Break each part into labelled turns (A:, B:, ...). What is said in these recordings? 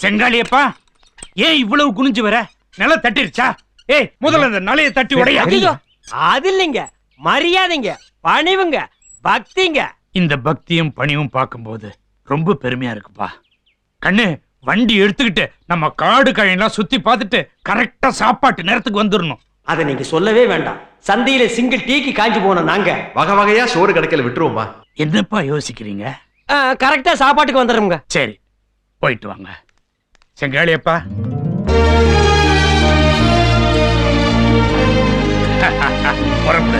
A: செங்காலியப்பா, ஏன் இவ்வளவு குனிஞ்சு வர? நில தட்டிருச்சா? ஏய், முதல்ல அந்த நிலைய தட்டி உடையா.
B: அது இல்லைங்க, மரியாதைங்க, பணிவுங்க, பக்திங்க.
A: இந்த பக்தியும் பணிவும் பார்க்கும்போது ரொம்ப பெருமையா இருக்குப்பா. கண்ணு, வண்டி எடுத்துக்கிட்டு நம்ம காடு கழையெல்லாம் சுத்தி பார்த்துட்டு கரெக்டா சாப்பாட்டு நேரத்துக்கு வந்துடணும்.
B: அதை நீங்க சொல்லவே வேண்டாம். சந்தையில சிங்கிள் டீக்கு காஞ்சி போன நாங்க
C: வகை வகையா சோறு கிடைக்கல விட்டுருவோமா?
A: என்னப்பா யோசிக்கிறீங்க?
B: கரெக்டா சாப்பாட்டுக்கு வந்துடுங்க.
A: சரி, போயிட்டு வாங்க. செங்காலியப்பா, புறப்படு.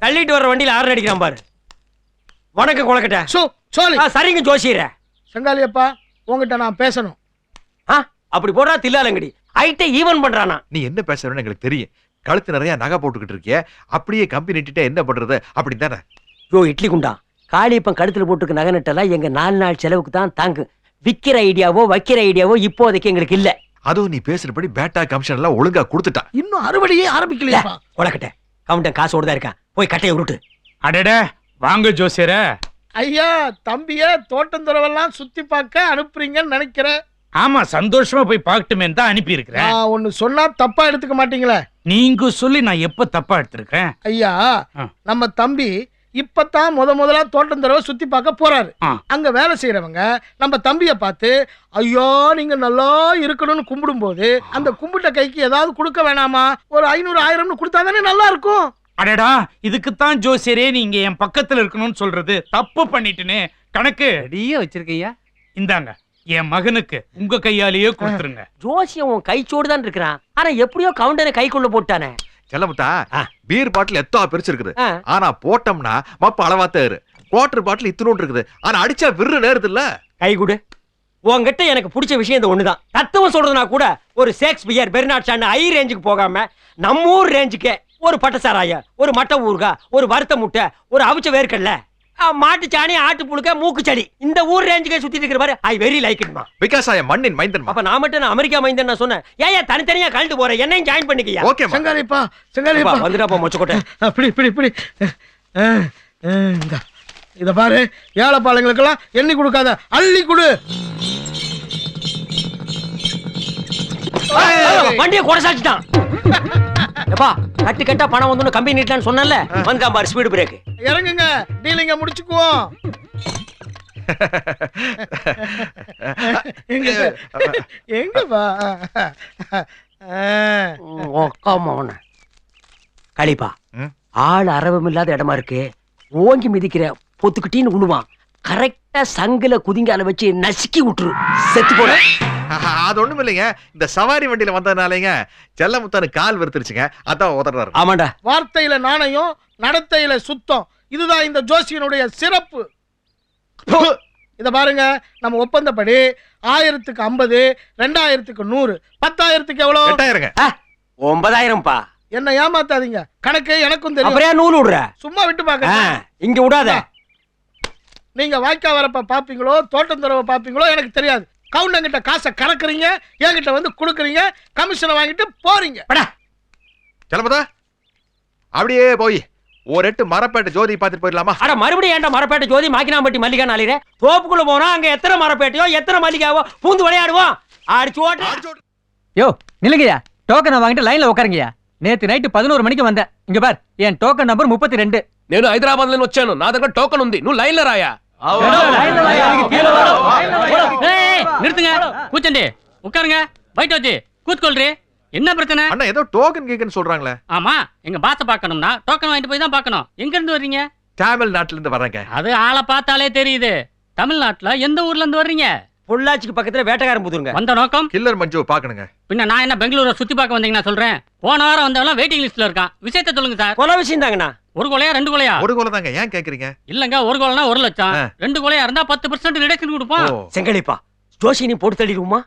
B: தள்ளிட்டு வர்ற வண்டியில ஆறு அடிக்கிறான் பாரு. வணக்கம் கொலக்கட்ட. சரிங்க ஜோசியர.
D: செங்காலியப்பா, உங்ககிட்ட நான் பேசணும்.
B: அப்படி போடுறா தில்லாலங்கடி. ஐட்டை ஈவன் பண்றானா?
C: நீ என்ன பேசுறன்னு எங்களுக்கு தெரியும். கழுத்து நிறைய நகை போட்டுக்கிட்டு இருக்கிய, அப்படியே கம்பி நட்டிட்டே என்ன பண்றது? அப்படி தானே?
B: யோ இட்லி குண்டா, காளியப்பன் கழுத்துல போட்டுக்க நகை நட்டெல்லாம் எங்க 4 நாள் செலவுக்கு தான் தாங்கு. விக்கிற ஐடியாவோ வைக்கிற ஐடியாவோ இப்போதைக்கு எங்களுக்கு இல்ல.
C: அதுவும் நீ பேசுறபடி பேட்டா கமிஷன் எல்லாம் ஒழுங்கா கொடுத்துட்டா.
D: இன்னும் அறுவடையே ஆரம்பிக்கலையா?
B: கொலக்கட்ட கவுண்டன் காசோடு தான் இருக்கான். போய் கட்டையை உருட்டு.
A: அடட, வாங்க ஜோசியர.
D: ஐயா, தம்பிய தோட்டந்துறவெல்லாம் சுத்தி பார்க்க அனுப்புறீங்கன்னு நினைக்கிறேன்.
A: ஆமா, சந்தோஷமா போய் பார்க்கட்டுமே தான் அனுப்பி இருக்கிறேன்.
D: நான் ஒன்னு சொன்னா தப்பா எடுத்துக்க மாட்டீங்களே?
A: நீங்க சொல்லி நான் எப்ப தப்பா எடுத்திருக்கேன்?
D: ஐயா, நம்ம தம்பி இப்பதான் முதலா தோட்டந்துறவை சுத்தி பார்க்க போறாரு. அங்க வேலை செய்யறவங்க நம்ம தம்பிய பார்த்து ஐயோ நீங்க நல்லா இருக்கணும்னு கும்பிடும் போது அந்த கும்பிட்ட கைக்கு ஏதாவது கொடுக்க வேணாமா? ஒரு 500 1000 கொடுத்தாதானே நல்லா இருக்கும்.
A: அடடா, இதுக்குத்தான் ஜோசியரே நீங்க என் பக்கத்துல இருக்கணும்னு சொல்றது. தப்பு பண்ணிட்டுன்னு கணக்கு
E: ரெடியா வச்சிருக்கையா?
A: இந்தாங்க, என் மகனுக்கு உங்க கையாலேயே கொடுத்துருங்க.
B: ஜோசியம் உன் கைச்சோடு தான் இருக்கிறான். ஆனா எப்படியோ கவுண்டனை கைக்குள்ள போட்டானே.
C: செல்லமுத்தா, பீர் பாட்டில் எத்தோ பெருசு இருக்குது.
B: ஆ.
C: ஆனா போட்டோம்னா மப்ப அளவாத்தாரு. குவார்டர் பாட்டில் இத்தனோண்டு இருக்குது. ஆனா அடிச்சா விரு நேருது இல்ல.
B: கை கொடு. உன்கிட்ட எனக்கு பிடிச்ச விஷயம் இந்த ஒண்ணுதான். தத்துவம் சொல்றதுனா கூட ஒரு ஷேக்ஸ்பியர், பெர்னாட் ஷா ஹை ரேஞ்சுக்கு போகாம நம்ம ஊர் ரேஞ்சுக்கு ஒரு பட்டசாராய, ஒரு மட்டை ஊர்கா, ஒரு வறுத்த முட்டை, ஒரு அவிச்ச வேர்க்கல்ல, மாட்டு சாணி, ஆட்டு புழுக்க, மூக்கு செடி, இந்த ஊர் ரேஞ்சுக்கே சுத்திட்டு இருக்கிற மாதிரி ஐ வெரி லைக் இட்மா.
C: பிகாஸ் ஐ மண்ணின் மைந்தன்.
B: அப்ப நான் மட்டும் அமெரிக்கா மைந்தன் நான் சொன்னேன். ஏன் தனித்தனியா கழண்டு போறேன்? என்னையும் ஜாயின் பண்ணிக்கயா?
C: ஓகே
D: செங்காலியப்பா, செங்காலியப்பா
B: வந்துடாப்பா மொச்சக்கோட்டை.
D: இப்படி இத பாரு, ஏழைப்பாளைங்களுக்கெல்லாம் எண்ணி கொடுக்காத, அள்ளி கொடு.
B: வண்டியை குறைச்சாச்சுட்டான். எப்பா கட்டு கட்டா பணம் வந்து கம்பி நீட்டலான்னு சொன்னல, வந்தான் பாரு ஸ்பீடு பிரேக்.
D: இறங்குங்க, டீலிங்க முடிச்சுக்குவோம். எங்கப்பா
B: களிப்பா, ஆள் அரவம் இல்லாத இடமா இருக்கு. ஓங்கி மிதிக்கிற பொத்துக்கிட்டின்னு விடுவான். கரெக்டா சங்குல குதிங்கால வச்சு நசுக்கி விட்டுரு, செத்து போட.
C: அது ஒண்ணும் இல்லைங்க, இந்த சவாரி வண்டியில வந்ததுனாலங்க செல்லமுத்தானு கால் வெறுத்துருச்சுங்க, அதான் உதறாரு.
B: ஆமாண்டா,
D: வார்த்தையில நாணயம், நடத்தையில சுத்தம். இதுதான் இந்த ஜோசியனுடைய சிறப்பு. இத பாருங்க, நம்ம ஒப்பந்தப்படி 1000க்கு 50, 2000க்கு 100, 10,000க்கு எவ்வளவு?
C: 8000.
B: 9000
D: என்ன ஏமாத்தாதீங்க, கணக்கு எனக்கும் தெரியும்.
B: அப்புறம் நூல் விடுற?
D: சும்மா விட்டு பாக்க.
B: இங்க விடாத.
D: நீங்க வாய்க்கா வரப்ப பாப்பீங்களோ தோட்டந்துறவை பாப்பீங்களோ எனக்கு தெரியாது. கவுண்டங்கிட்ட காசை கறக்குறீங்க, என்கிட்ட வந்து குடுக்குறீங்க, கமிஷனை வாங்கிட்டு போறீங்க.
C: செல்லமுத்தா, அப்படியே போய் ஒரு 8 மரப்பேட்டை ஜோதி பார்த்துட்டு போயிடலாமா?
B: அட மறுபடியும் ஏன்டா மரப்பேட்டை ஜோதி மாக்கினாம்பட்டி மல்லிகா நாளிரே? தோப்புக்குள்ள போனா அங்க எத்தனை மரப்பேட்டையோ எத்தனை மல்லிகாவோ பூந்து விளையாடுவோம். அடிச்சு ஓட்டு.
E: யோ நில்லுங்கய்யா, டோக்கனை வாங்கிட்டு லைன்ல உட்காருங்கய்யா. நேத்து நைட்டு 11 மணிக்கு வந்தேன். இங்க பார், என் டோக்கன் நம்பர் 32.
F: నేను హైదరాబాద్ లో వచ్చాను. నా దగ్గర టోకెన్ ఉంది. నువ్వు లైన్ లో రాయా.
E: நிறுத்துங்க, கூச்சண்டி உட்காருங்க. பைட் வச்சு கூத்துக்கொள்றி. என்ன பிரச்சனை?
C: அண்ணா ஏதோ டோக்கன் கேக்குன்னு சொல்றாங்களே.
E: ஆமா, எங்க பாச பாக்கணும்னா டோக்கன் வாங்கிட்டு போய் தான் பாக்கணும். எங்க இருந்து வர்றீங்க?
C: தமிழ்நாட்டுல இருந்து வர்றேங்க.
E: அது ஆளை பார்த்தாலே தெரியுது. தமிழ்நாட்டுல எந்த ஊர்ல இருந்து வர்றீங்க?
B: பொள்ளாச்சிக்கு பக்கத்துல வேட்டக்காரன் புதுருங்க.
E: வந்த நோக்கம்
C: கில்லர் மஞ்சு பாக்கணுங்க.
E: பின்ன நான் என்ன பெங்களூரை சுத்தி பார்க்க வந்தீங்கன்னா சொல்றேன். போன வாரம் வந்தவங்க வெயிட்டிங் லிஸ்ட்ல இருக்கான். விஷயத்தை சொல்லுங்க சார்.
B: கொலை விஷயம் தாங்கண்ணா.
E: ஒரு கொலையா 2 கொலையா?
C: ஒரு கொலை தாங்க. ஏன் கேக்குறீங்க?
E: இல்லங்க, ஒரு கொலைனா 1 லட்சம், 2 கொலையா இருந்தா 10% ரிடக்ஷன் கொடுப்போம்.
B: செங்கலிப்பா, ஜோசி நீ போட்டு தள்ளிடுவோமா?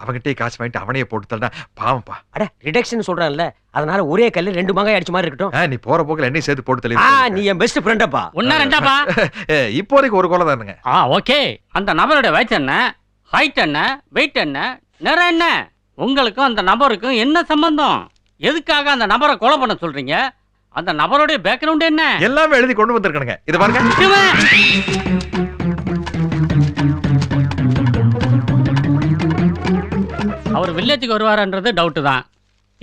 C: அவங்கிட்டே காசு வாங்கிட்டு அவனையே போட்டு தள்ளா பாவம்பா.
B: அட ரிடக்ஷன் சொல்றான்ல, அதனால ஒரே கல்ல 2 மாங்காய் அடிச்ச மாதிரி இருக்கட்டும்.
C: நீ போற போக்குல என்னையும் சேர்த்து போட்டு தள்ளி.
B: நீ என் பெஸ்ட் ஃப்ரெண்டப்பா.
E: ஒண்ணா ரெண்டாப்பா?
C: இப்போதைக்கு ஒரு கொலை தானுங்க.
E: ஓகே. அந்த நபரோட வயசு என்ன, ஹைட் என்ன, வெயிட் என்ன, நிறம் என்ன? உங்களுக்கும் அந்த நபருக்கும் என்ன சம்பந்தம்? எதுக்காக அந்த நபரை கொலை பண்ண சொல்றீங்க? அந்த நபருடைய பேக்ரவுண்ட் என்ன?
C: எல்லாமே எழுதி கொண்டு வந்திருக்கணுங்க. இது பாருங்க.
E: அவர் வில்லேஜுக்கு வருவாரான்றது டவுட்டு தான்.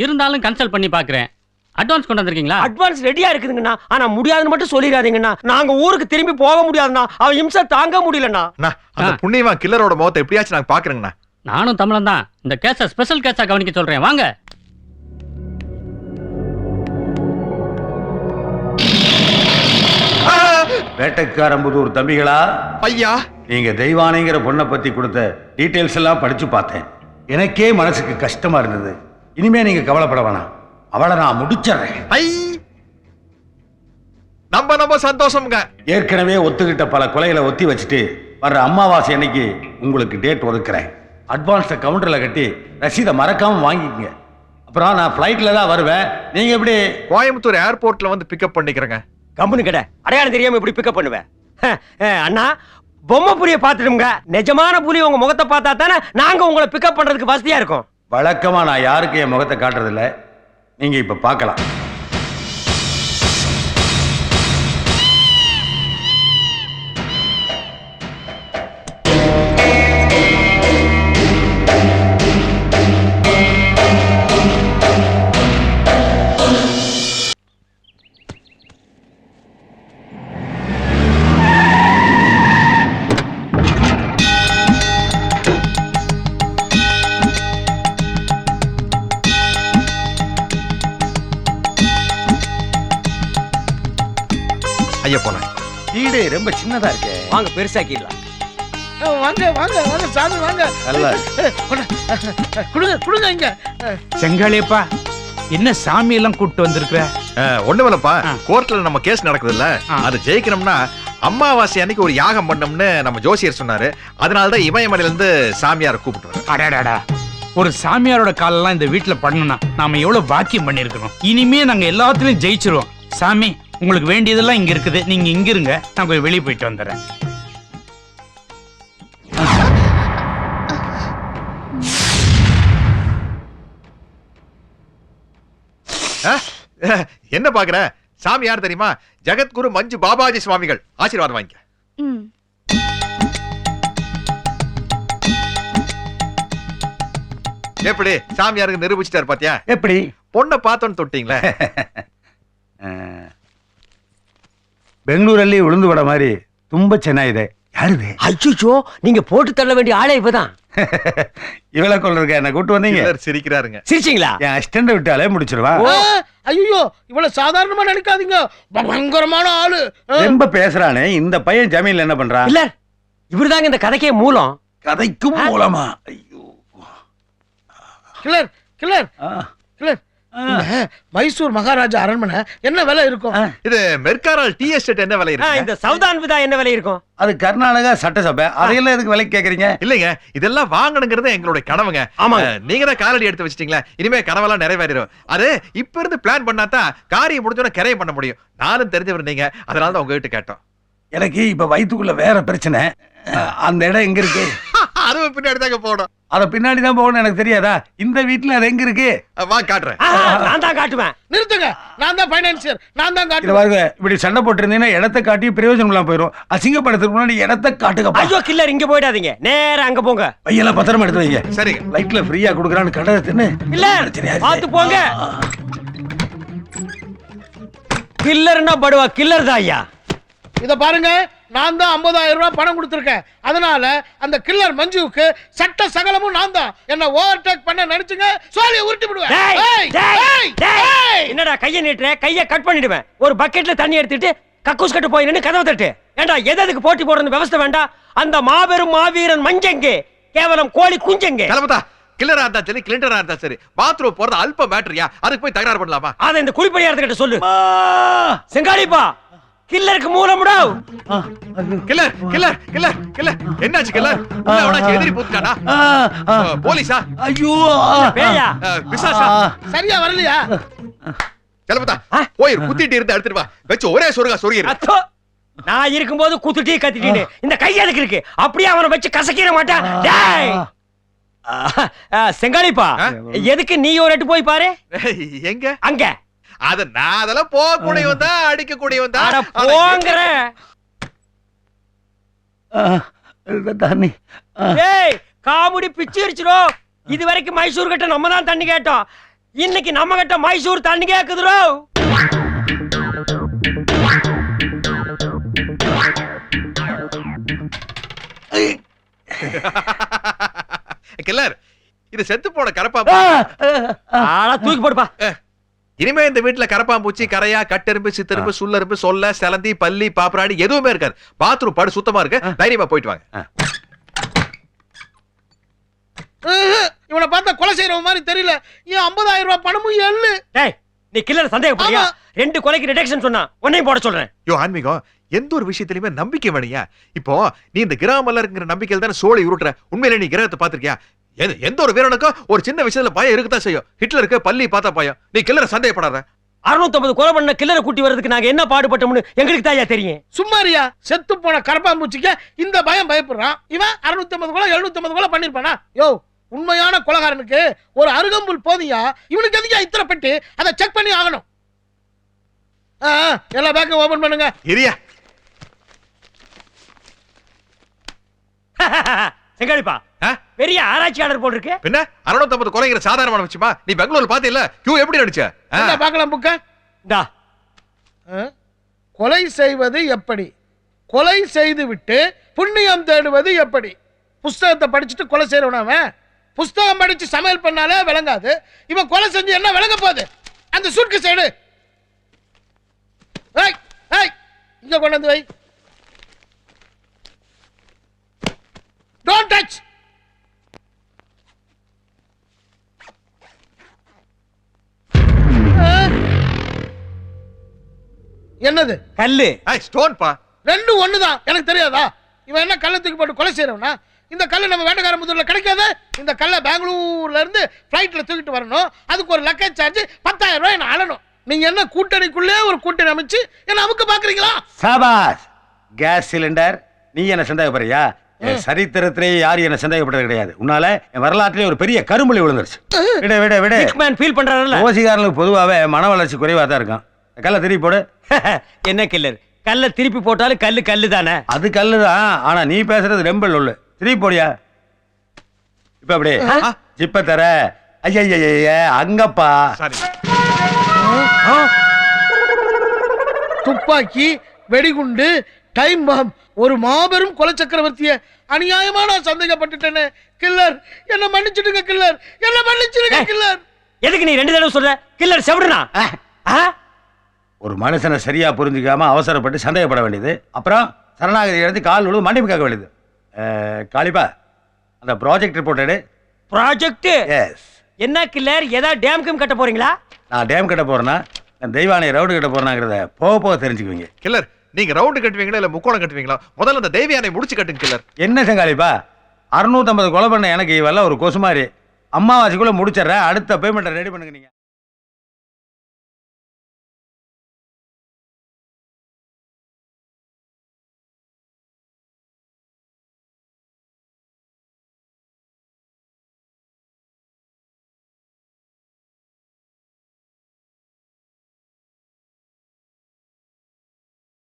E: இருந்தாலும் கன்சல்ட் பண்ணி பார்க்குறேன். அட்வான்ஸ் கொண்டு வந்திருக்கீங்களா?
B: அட்வான்ஸ் ரெடியா இருக்குதுங்கண்ணா. ஆனா முடியாதுன்னு மட்டும் சொல்லிடாதீங்கண்ணா. நாங்க ஊருக்கு திரும்பி போக முடியாதுண்ணா. அவன் இம்சை தாங்க முடியலண்ணா.
C: அண்ணா, அந்த புண்ணியவா கில்லரோட முகத்தை எப்படியாச்சும் நாங்க பாக்குறேங்கண்ணா.
E: நானும் தமிழன் தான். இந்த கேஸை ஸ்பெஷல் கேஸா கவனிக்க சொல்றேன். வாங்க.
G: வேட்டைக்காரம்புதூர் தம்பிகளா,
C: ஐயா,
G: நீங்க தெய்வானைங்கிற பொண்ணை பத்தி கொடுத்த டீட்டெயில்ஸ் எல்லாம் படிச்சு பார்த்தேன். எனக்கே மனசுக்கு கஷ்டமா இருந்தது. இனிமே நீங்க கவலைப்பட வேணாம், அவளை நான் முடிச்சிடுறேன்.
C: ஐ நம்ம சந்தோஷம்ங்க.
G: ஏற்கனவே ஒத்துக்கிட்ட பல கொலைகளை ஒத்தி வச்சுட்டு வர்ற அமாவாசை அன்னைக்கு உங்களுக்கு டேட் ஒதுக்குறேன். அட்வான்ஸை கவுண்டரில் கட்டி ரசீதை மறக்காம வாங்கிக்கங்க. அப்புறம் நான் ஃப்ளைட்டில் தான் வருவேன். நீங்க எப்படி?
C: கோயம்புத்தூர் ஏர்போர்ட்ல வந்து பிக்கப் பண்ணிக்கிறேங்க.
B: கம்பெனி கடை அடையாளம் தெரியாம இப்படி பிக்கப் பண்ணுவேன். அண்ணா, பொம்மை புலிய பாத்துடுங்க. நிஜமான புலி உங்க முகத்தை பார்த்தா தானே நாங்க உங்களை பிக்கப் பண்றதுக்கு வசதியா இருக்கும்.
G: வழக்கமா நான் யாருக்கும் என் முகத்தை காட்டுறதில்ல. நீங்க இப்ப பார்க்கலாம்.
C: ஐயா போலாம்.
G: வீடு ரொம்ப சின்னதா இருக்கே.
B: வாங்க பெருசாக்கிடலாம்.
D: வாங்க வாங்க வாங்க சாமி வாங்க.
G: நல்லா
D: கொடுங்க கொடுங்க இங்க.
A: செங்காளியப்பா, என்ன சாமி எல்லாம் கூப்பிட்டு வந்திருக்கிற?
C: ஒண்ணுமில்லப்பா, கோர்ட்ல நம்ம கேஸ் நடக்குது இல்ல, அது ஜெயிக்கணும்னா அமாவாசை அன்னைக்கு ஒரு யாகம் பண்ணோம்னு நம்ம ஜோசியர் சொன்னாரு. அதனாலதான் இமயமலையில இருந்து சாமியார கூப்பிட்டு.
A: அடாடாடா, ஒரு சாமியாரோட காலெல்லாம் இந்த வீட்டுல பண்ணணும்னா நாம எவ்வளவு பாக்கியம் பண்ணிருக்கணும். இனிமே நாங்க எல்லாத்துலயும் ஜெயிச்சிருவோம். சாமி, உங்களுக்கு வேண்டியதெல்லாம் இங்க இருக்குது. நீங்க இங்க இருங்க, நான் கொஞ்சம் வெளியே போயிட்டு வந்துடுறேன்.
C: என்ன பாக்குற? சாமி யார் தெரியுமா? ஜெகத்குரு மஞ்சு பாபாஜி சுவாமிகள். ஆசீர்வாதம் வாங்கிக்க. எப்படி சாமியாருக்கு நிரூபிச்சிட்டாரு பாத்தியா?
G: எப்படி?
C: பொண்ணை பார்த்தோன்னு தொட்டீங்களே.
G: பெங்களூರಲ್ಲಿ உளுந்து வட மாதிரி ತುಂಬ ಚೆನ್ನಾಗಿದೆ. யாருது?
B: அச்சோ, நீங்க போட்டு தள்ள வேண்டிய ஆளே இவதான்.
G: இவளை கொள்றதுக்கு என்ன கூட்டு வந்தீங்க?
C: சிரிக்கிறாருங்க.
B: சிரிச்சிங்களா?
G: என் அசிஸ்டன்ட் விட்டாலே முடிச்சிருவா.
D: ஐயோ, இவ்வளவு சாதாரணமா நினைக்காதீங்க. பயங்கரமான ஆளு.
G: ரொம்ப பேசுறானே இந்த பையன். ஜமீன்ல என்ன பண்றான்?
B: இல்ல, இவருதாங்க இந்த கதைக்கே மூலம்.
G: கதைக்கும் மூலமா? ஐயோ,
D: கிளர் கிளர் கிளர். மைசூர் மகாராஜா அரண்மனை என்ன விலை இருக்கும்?
C: இது மெர்காரால் டீ எஸ்டேட் என்ன விலை இருக்கு?
B: இந்த சவுதான் விதா என்ன விலை இருக்கும்?
G: அது கர்நாடகா சட்டசபை. அதையெல்லாம் எதுக்கு விலை கேக்குறீங்க?
C: இல்லைங்க, இதெல்லாம் வாங்கணுங்கிறது எங்களுடைய கனவுங்க.
B: ஆமா,
C: நீங்க தான் காலடி எடுத்து வச்சிட்டீங்களா? இனிமே கனவெல்லாம் நிறைவேறிடும். அது இப்ப இருந்து பிளான் பண்ணாதான் காரியம் முடிஞ்சோட கரையை பண்ண முடியும். நானும் தெரிஞ்சவர் நீங்க, அதனாலதான் உங்ககிட்ட கேட்டோம்.
G: எனக்கு இப்ப வயிற்றுக்குள்ள வேற பிரச்சனை. அந்த இடம் எங்க இருக்கு?
C: அதுவும் பின்னாடி தாங்க போகணும்.
G: அத பின்னாடி தான் போகணும். எனக்கு தெரியாதா? இந்த வீட்டுல அது எங்க இருக்கு?
C: வா காட்டுறேன்.
B: நான் தான் காட்டுவேன்.
D: நிறுத்துங்க, நான் தான் பைனான்சியர், நான் தான்
G: இது
D: காட்டுவேன்.
G: பாருங்க, இப்படி சண்டை போட்டு இருந்தீங்கன்னா இடத்தை காட்டி பிரயோஜனம் இல்லாம போயிடும். அசிங்கப்படுத்துறதுக்கு முன்னாடி இடத்தை காட்டுங்க.
B: ஐயோ கில்லர், இங்க போயிடாதீங்க, நேரா அங்க போங்க.
G: பையெல்லாம் பத்திரமா எடுத்து வைங்க.
C: சரிங்க.
G: லைட்ல ஃப்ரீயா குடுக்கறான்னு கடை தின்னு
B: இல்ல, பாத்து போங்க. கில்லர்னா படுவா கில்லர் தான் ஐயா.
D: இத பாருங்க, நான் தான் 50,000 ரூபாய் பணம் கொடுத்திருக்கேன். அதனால அந்த கில்லர் மஞ்சுவுக்கு சட்ட சகலமும் நான் தான். என்ன ஓவர்டேக் பண்ண நினைச்சுங்க, சோழியை உருட்டி விடுவேன்.
B: என்னடா கையை நீட்டுற? கையை கட் பண்ணிடுவேன். ஒரு பக்கெட்ல தண்ணி எடுத்துட்டு கக்கூஸ் கட்டு போய் நின்னு கதவை தட்டு. ஏண்டா, எதுக்கு போட்டி போடுறது விவசாய வேண்டாம்? அந்த மாபெரும் மாவீரன் மஞ்சங்க கேவலம் கோழி குஞ்சங்க.
C: கிளம்புதா. கில்லரா இருந்தா சரி, கிளிண்டரா இருந்தா சரி, பாத்ரூம் போறது அல்ப மேட்டரியா? அதுக்கு போய் தகராறு பண்ணலாமா?
B: அத இந்த குளிப்படியாரத்துக்கிட்ட சொல்லு. செங்காலிப்பா, கில்லருக்கு மூலமுடா.
C: Killer killer killer killer. என்னாச்சு கில்லர்? உனக்கு எதிரி பூத்துட்டானா? போலீஸா?
G: ஐயோ,
B: பேயா?
C: பிசாசா?
D: சரியா வரலையா?
C: கிளம்புதா. போய் குத்திட்டு இருந்து எடுத்துட்டு வா. வச்சு ஒரே சொருகா சொருகிரு.
B: அத்தோ, நான் இருக்கும்போது குத்துட்டே கத்திட்டீங்க. இந்த கை எதுக்கு இருக்கு? அப்படியே அவனை வச்சு கசக்கிற மாட்டான். டேய் செங்காலிப்பா, எதுக்கு நீ ஒரு எட்டு போய் பாரு.
C: எங்க?
B: அங்க.
C: அத நான் அதெல்லாம் போக கூடியவன் தான், அடிக்க கூடியவன் தான்.
B: போங்கற.
G: தண்ணி.
B: ஏய், காமுடி பிச்சிருச்சுடோ. இது வரைக்கும் மைசூர் கிட்ட நம்ம தான் தண்ணி கேட்டோம். இன்னைக்கு நம்ம கிட்ட மைசூர் தண்ணி கேக்குதுரோ.
C: கில்லர், இது செத்து போன கரப்பா.
B: ஆளா தூக்கி போடுப்பா.
C: இனிமே இந்த வீட்டுல கரப்பாம்பூச்சி, கரையா, கட்டெரும்பு, சித்தெரும்பு, சுள்ளெரும்பு, சொல்ல, செலந்தி, பல்லி, பாப்பராடி எதுவுமே இருக்காது. பாத்ரூம் படு சுத்தமா இருக்கு. தைரியமா போயிட்டு வாங்க.
D: இவனை பார்த்தா கொலை செய்யற மாதிரி தெரியல. ஏன் 50,000 ரூபாய் பணமும் எள்ளு.
B: டேய், நீ கில்லர் சந்தேகப்படுறியா? 2 கொலைக்கு டிடெக்ஷன் சொன்னா உன்னையும் போட சொல்றேன்.
C: யோ ஆன்மீகம், எந்த ஒரு விஷயத்திலுமே நம்பிக்கை வேணியா. இப்போ நீ இந்த கிராமம்ல இருக்கிற நம்பிக்கையில தானே சோழி உருட்டுற. உண்மையில நீ கிரகத்தை பாத்திருக்கியா? எந்த ஒரு வீரனுக்கும் ஒரு சின்ன விஷயத்துல பயம் இருக்குதான் செய்யும். ஹிட்லருக்கு பள்ளி பார்த்தா பயம். நீ கில்லரை சந்தேகப்படாத.
B: 650 கொலை பண்ண கில்லரை கூட்டி வரதுக்கு நாங்க என்ன பாடுபட்டோம்னு எங்களுக்கு தாயா தெரியும்.
D: சும்மாரியா, செத்து போன கரப்பாம்பூச்சிக்கு இந்த பயம் பயப்படுறான். இவன் 650 கொலை 750 கொலை பண்ணிருப்பானா? யோ, உண்மையான கொலைகாரனுக்கு ஒரு அருகம்புல் போதியா? இவனுக்கு எதுக்கு இத்தனை பெட்டி? அதை செக் பண்ணி ஆகணும். எல்லா பேக்கையும் ஓபன் பண்ணுங்க.
C: இரியா
B: செங்காளிப்பா, பெரிய ஆராய்ச்சியாளர் போல் இருக்கு.
C: பின்ன 650 கொலைங்கிற சாதாரணமான விஷயமா? நீ பெங்களூர்ல பாத்தீல்ல, கியூ எப்படி நடிச்ச?
D: பார்க்கலாம் புக்க.
B: இந்தா,
D: கொலை செய்வது எப்படி, கொலை செய்து விட்டு புண்ணியம் தேடுவது எப்படி? புஸ்தகத்தை படிச்சுட்டு கொலை செய்யறவன் புஸ்தகம் படிச்சு சமையல் பண்ணாலே விளங்காது. இவன் கொலை செஞ்சு என்ன விளங்க போகுது? அந்த சுருக்கு சைடு இங்க கொண்டு வந்து வை. Don't touch. என்னது?
B: கல்லு.
C: ஸ்டோன் பா.
D: ரெண்டும் ஒண்ணுதான். எனக்கு தெரியாதா? இவன் என்ன கல்லை தூக்கி போட்டு கொலை செய்யறவனா? இந்த கல்லு நம்ம வேட்டக்காரமுத்தூர்ல கிடைக்காது. இந்த கல்லை பெங்களூர்ல இருந்து பிளைட்ல தூக்கிட்டு வரணும். அதுக்கு ஒரு லக்கேஜ் சார்ஜ் 10,000 ரூபாய் நான் ஆளணும். நீங்க என்ன கூட்டணிக்குள்ளே ஒரு கூட்டணி அமைச்சு என்ன அமுக்க பாக்குறீங்களா?
G: சாபாஸ். கேஸ் சிலிண்டர், நீ என்ன சந்தேகப்படுறியா? சரித்திரத்திலே யாரும் என்ன சந்தேகப்பட்டது கிடையாது. உன்னால என் வரலாற்றிலே ஒரு பெரிய கரும்புலி விழுந்துருச்சு. விட விட விட.
B: Man feel பண்றாருல்ல.
G: ஓசிகாரனுக்கு பொதுவாவே மன வளர்ச்சி குறைவா தான் இருக்கும். கல்லை திருப்பி போடு.
B: என்ன கில்லர், கல்லை திருப்பி போட்டாலும் கல்லு கல்லு தானே.
G: அது கல்லுதான். ஆனா நீ பேசுறது ரொம்ப லொல்லு. திருப்பி போடியா. இப்ப அப்படியே ஜிப்ப தர. ஐயா அங்கப்பா.
D: துப்பாக்கி, வெடிகுண்டு, டைம் பாம், ஒரு மாபெரும் கொலை சக்கரவர்த்திய அநியாயமா நான் சந்தேகப்பட்டுட்டேனே. கில்லர், என்ன மன்னிச்சிடுங்க கில்லர், என்ன மன்னிச்சிடுங்க கில்லர்.
B: எதுக்கு நீ 2 தடவை சொல்ற? கில்லர் செவடுனா.
G: ஒரு மனுஷனை சரியா புரிஞ்சுக்காம அவசரப்பட்டு சந்தேகப்பட வேண்டியது. அப்புறம் சரணாகதி எடுத்து கால் விழுந்து மன்னிப்பு கேட்க வேண்டியது. காளிப்பா, அந்த ப்ராஜெக்ட் ரிப்போர்ட் எடு.
B: ப்ராஜெக்ட்?
G: எஸ்.
B: என்ன கில்லர், ஏதாவது டேம் கம் கட்ட போறீங்களா?
G: நான் டேம் கட்ட போறேன்னா, நான் தெய்வானை ரவுண்டு கட்ட போறேனாங்கிறத போக போக தெரிஞ்சுக்குவீங்க.
C: கில்லர், நீங்க ரவுண்டு கட்டுவீங்களா இல்ல முக்கோணம் கட்டுவீங்களா? முதல்ல அந்த தெய்வியானை முடிச்சு கட்டுங்க கில்லர்.
G: என்ன செங்காளிப்பா, 650 கொலை பண்ண எனக்கு இவெல்லாம் ஒரு கொசுமாரி. அம்மாவாசிக்குள்ள முடிச்சிடறேன். அடுத்த பேமெண்ட்டை ரெடி பண்ணுங்க நீங்க.